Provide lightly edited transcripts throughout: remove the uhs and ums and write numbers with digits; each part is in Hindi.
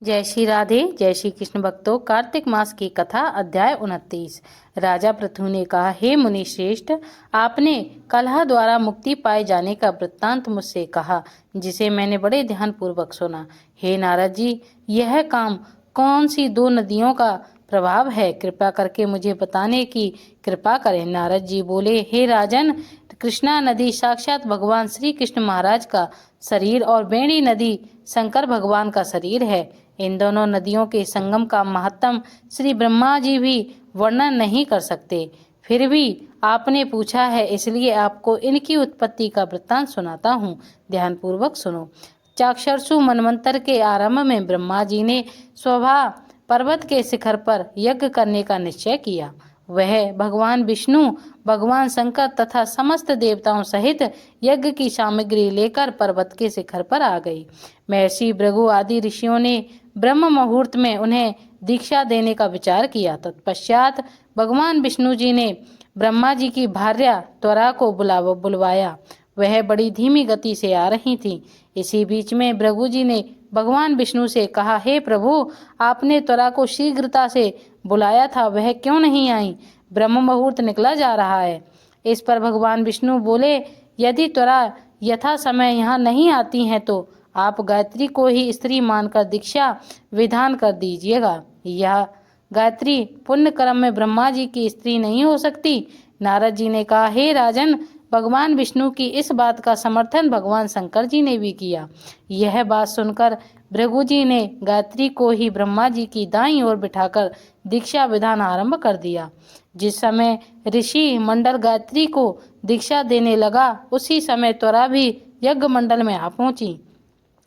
जय श्री राधे। जय श्री कृष्ण भक्तों। कार्तिक मास की कथा अध्याय 29। राजा पृथु ने कहा, हे मुनि श्रेष्ठ, आपने कलह द्वारा मुक्ति पाए जाने का वृत्तांत मुझसे कहा, जिसे मैंने बड़े ध्यान पूर्वक सुना। हे नारद जी, यह काम कौन सी दो नदियों का प्रभाव है? कृपा करके मुझे बताने की कृपा करें। नारद जी बोले, हे राजन, कृष्णा नदी साक्षात भगवान श्री कृष्ण महाराज का शरीर और बेणी नदी शंकर भगवान का शरीर है। इन दोनों नदियों के संगम का महत्तम श्री ब्रह्मा जी भी वर्णन नहीं कर सकते। फिर भी आपने पूछा है, इसलिए आपको इनकी उत्पत्ति का वृत्तांत सुनाता हूँ। ध्यान पूर्वक सुनो। चाक्षुषु मनवंतर के आरंभ में ब्रह्मा जी ने स्वभा पर्वत के शिखर पर यज्ञ करने का निश्चय किया। वह भगवान विष्णु, भगवान शंकर तथा समस्त देवताओं सहित यज्ञ की सामग्री लेकर पर्वत के शिखर पर आ गई। महर्षि भृगु आदि ऋषियों ने ब्रह्म मुहूर्त में उन्हें दीक्षा देने का विचार किया। तत्पश्चात भगवान विष्णु जी ने ब्रह्मा जी की भार्या त्वरा को बुलवाया। वह बड़ी धीमी गति से आ रही थी। इसी बीच में भृगु जी ने भगवान विष्णु से कहा, हे प्रभु, आपने त्वरा को शीघ्रता से बुलाया था, वह क्यों नहीं आई? ब्रह्म मुहूर्त निकला जा रहा है। इस पर भगवान विष्णु बोले, यदि त्वरा यथा समय यहाँ नहीं आती हैं तो आप गायत्री को ही स्त्री मानकर दीक्षा विधान कर दीजिएगा। यह गायत्री पुण्य कर्म में ब्रह्मा जी की स्त्री नहीं हो सकती। नारद जी ने कहा, हे राजन, भगवान विष्णु की इस बात का समर्थन भगवान शंकर जी ने भी किया। यह बात सुनकर भृगु जी ने गायत्री को ही ब्रह्मा जी की दाईं ओर बिठाकर दीक्षा विधान आरंभ कर दिया। जिस समय ऋषि मंडल गायत्री को दीक्षा देने लगा, उसी समय त्वरा भी यज्ञ मंडल में आ पहुंची।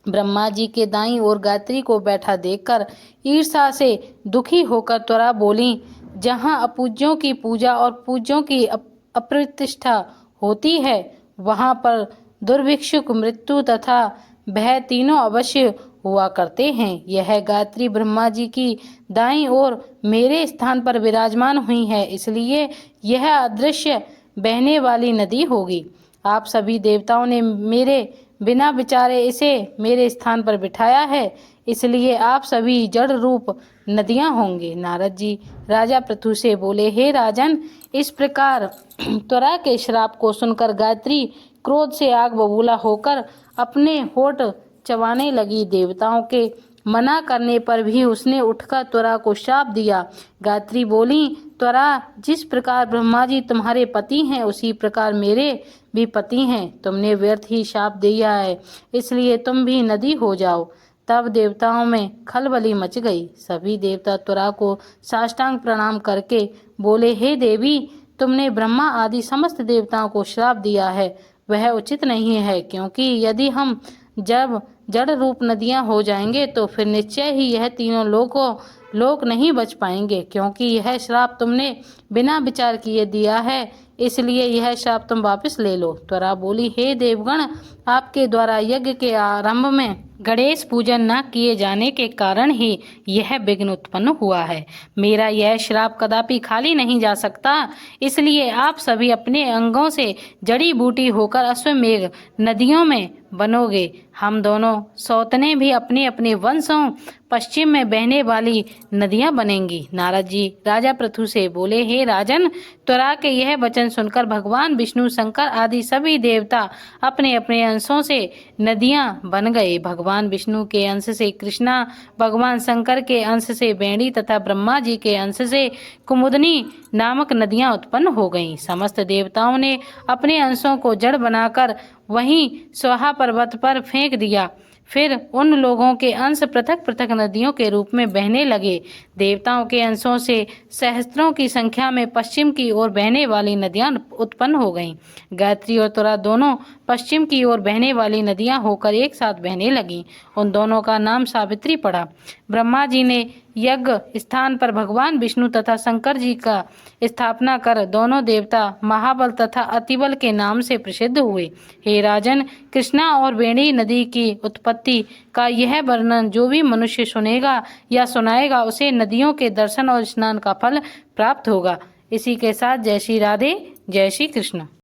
ब्रह्मा जी के दाईं ओर गायत्री को बैठा देखकर ईर्ष्या से दुखी होकर त्वरा बोली, जहाँ अपूज्यों की पूजा और पूज्यों की अप्रतिष्ठा होती है, वहाँ पर दुर्भिक्षुक, मृत्यु तथा भय तीनों अवश्य हुआ करते हैं। यह गायत्री ब्रह्मा जी की दाईं ओर मेरे स्थान पर विराजमान हुई है, इसलिए यह अदृश्य बहने वाली नदी होगी। आप सभी देवताओं ने मेरे बिना विचारे इसे मेरे स्थान पर बिठाया है, इसलिए आप सभी जड़ रूप नदियां होंगे। नारद जी राजा पृथु से बोले, हे राजन, इस प्रकार त्वरा के श्राप को सुनकर गायत्री क्रोध से आग बबूला होकर अपने होठ चबाने लगी। देवताओं के मना करने पर भी उसने उठकर त्वरा को श्राप दिया। गायत्री बोली, त्वरा, जिस प्रकार ब्रह्मा जी तुम्हारे पति हैं, उसी प्रकार मेरे भी पति हैं। तुमने व्यर्थ ही शाप दिया है, इसलिए तुम भी नदी हो जाओ। तब देवताओं में खलबली मच गई। सभी देवता त्वरा को साष्टांग प्रणाम करके बोले, हे देवी, तुमने ब्रह्मा आदि समस्त देवताओं को श्राप दिया है, वह उचित नहीं है, क्योंकि यदि हम जब जड़ रूप नदियां हो जाएंगे तो फिर निश्चय ही यह तीनों लोक नहीं बच पाएंगे, क्योंकि यह श्राप तुमने बिना विचार किए दिया है, इसलिए यह श्राप तुम वापस ले लो। त्वरा बोली, हे देवगण, आपके द्वारा यज्ञ के आरंभ में गणेश पूजन न किए जाने के कारण ही यह विघ्न उत्पन्न हुआ है। मेरा यह श्राप कदापि खाली नहीं जा सकता, इसलिए आप सभी अपने अंगों से जड़ी बूटी होकर अश्वमेघ नदियों में बनोगे। हम दोनों सौतने भी अपने अपने वंशों पश्चिम में बहने वाली नदियां बनेंगी। नारद जी राजा पृथु से बोले, हे राजन, त्वरा के यह वचन सुनकर भगवान विष्णु, शंकर आदि सभी देवता अपने अपने अंशों से नदियां बन गए। भगवान विष्णु के अंश से कृष्णा, भगवान शंकर के अंश से बेणी तथा ब्रह्मा जी के अंश से कुमुदनी नामक नदियां उत्पन्न हो गईं। समस्त देवताओं ने अपने अंशों को जड़ बनाकर वहीं स्वाहा पर्वत पर फेंक दिया। फिर उन लोगों के अंश पृथक पृथक नदियों के रूप में बहने लगे। देवताओं के अंशों से सहस्त्रों की संख्या में पश्चिम की ओर बहने वाली नदियां उत्पन्न हो गईं। गायत्री और त्वरा दोनों पश्चिम की ओर बहने वाली नदियां होकर एक साथ बहने लगीं। उन दोनों का नाम सावित्री पड़ा। ब्रह्मा जी ने यज्ञ स्थान पर भगवान विष्णु तथा शंकर जी का स्थापना कर दोनों देवता महाबल तथा अतिबल के नाम से प्रसिद्ध हुए। हे राजन, कृष्णा और वेणी नदी की उत्पत्ति का यह वर्णन जो भी मनुष्य सुनेगा या सुनाएगा, उसे नदियों के दर्शन और स्नान का फल प्राप्त होगा। इसी के साथ जय श्री राधे, जय श्री कृष्ण।